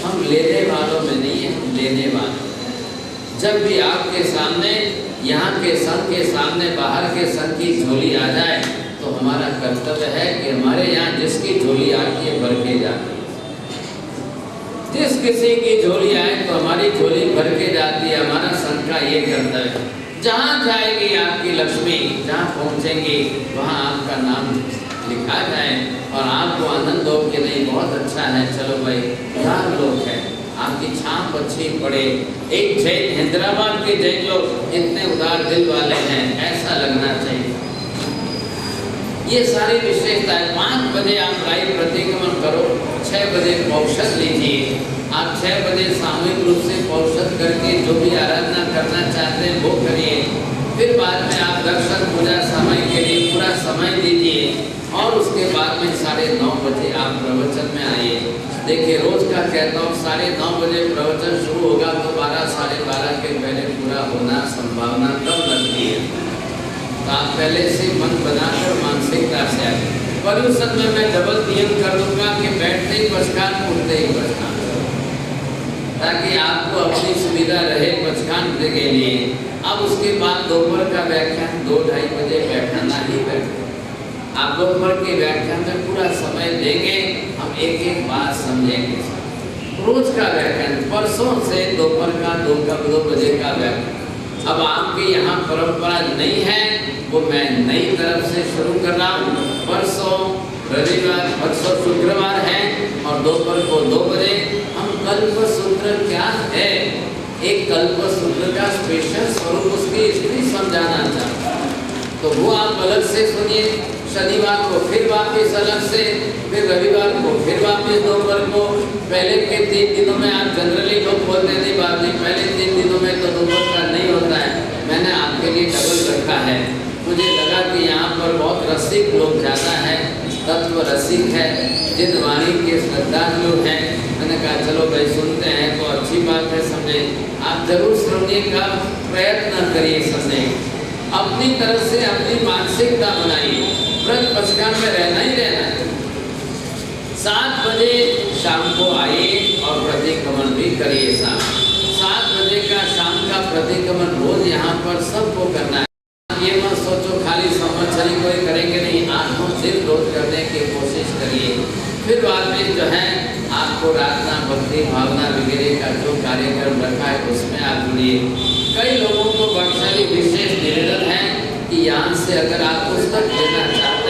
हम लेने वालों में नहीं है, हम लेने वाले। जब भी आपके सामने यहाँ के संघ के सामने बाहर के संघ की झोली आ जाए तो हमारा कर्तव्य है कि हमारे यहाँ जिसकी झोली आती है भर के जाती है। जिस किसी की झोली आए तो हमारी झोली भर के जाती है। हमारा संत का ये कर्तव्य है। जहाँ जाएगी आपकी लक्ष्मी, जहाँ पहुँचेंगी वहाँ आपका नाम लिखा जाए और आपको आनंद हो कि नहीं बहुत अच्छा है, चलो भाई उदार लोग हैं, आपकी छाप अच्छी पड़े। एक जैन हैदराबाद के जैन लोग इतने उदार दिल वाले हैं, ऐसा लगना चाहिए। ये सारी विशेषताएं। 5 बजे आप राय प्रतिक्रमण करो, 6 बजे औषध लीजिए। आप 6 बजे सामूहिक रूप से औषध करके जो भी आराधना करना चाहते हैं वो करिए। फिर बाद में आप दर्शन पूजा समय के लिए पूरा समय दीजिए और उसके बाद में 9:30 बजे आप प्रवचन में आइए। देखिए रोज का कहता हूँ 9:30 बजे प्रवचन शुरू होगा तो 12 साढ़े 12 के पहले पूरा होना संभावना कम लगती है। तो आप पहले से मन बनाकर मानसिकता से आए। पर्यूषण में मैं डबल नियम कर दूंगा कि बैठते ही पचकान, उठते ही पचकान, ताकि आपको अपनी सुविधा रहे पचकान के लिए। अब उसके बाद दोपहर का व्याख्यान 2-2:30 बजे बैठाना ही बैठे। आप दोपहर के व्याख्यान में पूरा समय देंगे, हम एक एक बात समझेंगे। रोज का व्याख्यान, परसों से दोपहर का 2 बजे का व्याख्यान। अब आपके यहाँ परंपरा नहीं है, वो मैं नई तरफ से शुरू कर रहा हूँ। परसों रविवार, परसों शुक्रवार है और दोपहर को 2 बजे हम कल्पसूत्र क्या है, एक कल्पसूत्र का स्पेशल स्वरूप उसकी स्त्री समझाना चाहता हूँ, तो वो आप अलग से सुनिए। शनिवार को फिर वापस अलग से, फिर रविवार को फिर वापस दोपहर को। पहले के 3 दिनों में आप जनरली लोग बोलते नहीं बात नहीं, पहले 3 दिनों में तो दोपहर का नहीं होता है। मैंने आपके लिए डबल रखा है। मुझे लगा कि यहाँ पर बहुत रसिक लोग ज़्यादा हैं, तत्व रसिक है, जिन वाणी के श्रद्धालु हैं। मैंने कहा चलो भाई सुनते हैं तो अच्छी बात है, समझे। आप जरूर सुनने का प्रयत्न करिए, समझे। अपनी तरफ से अपनी मानसिकता बनाइए। व्रत पचकान में रहना ही रहना है। 7 बजे शाम को आइए और प्रतिक्रमण भी करिए। 7 बजे का शाम का प्रतिक्रमण रोज यहाँ पर सबको करना है। ये मत सोचो खाली संवत्सरी कोई करेंगे नहीं, 8-9 दिन रोज करने की कोशिश करिए। फिर बाद में जो है आपको प्रार्थना, भक्ति, भावना वगैरह का जो कार्यक्रम रखा है उसमें आप जुड़िए। कई लोगों को बख्शाली विशेष निवेदन है कि यहाँ से अगर आप पुस्तक लेना चाहते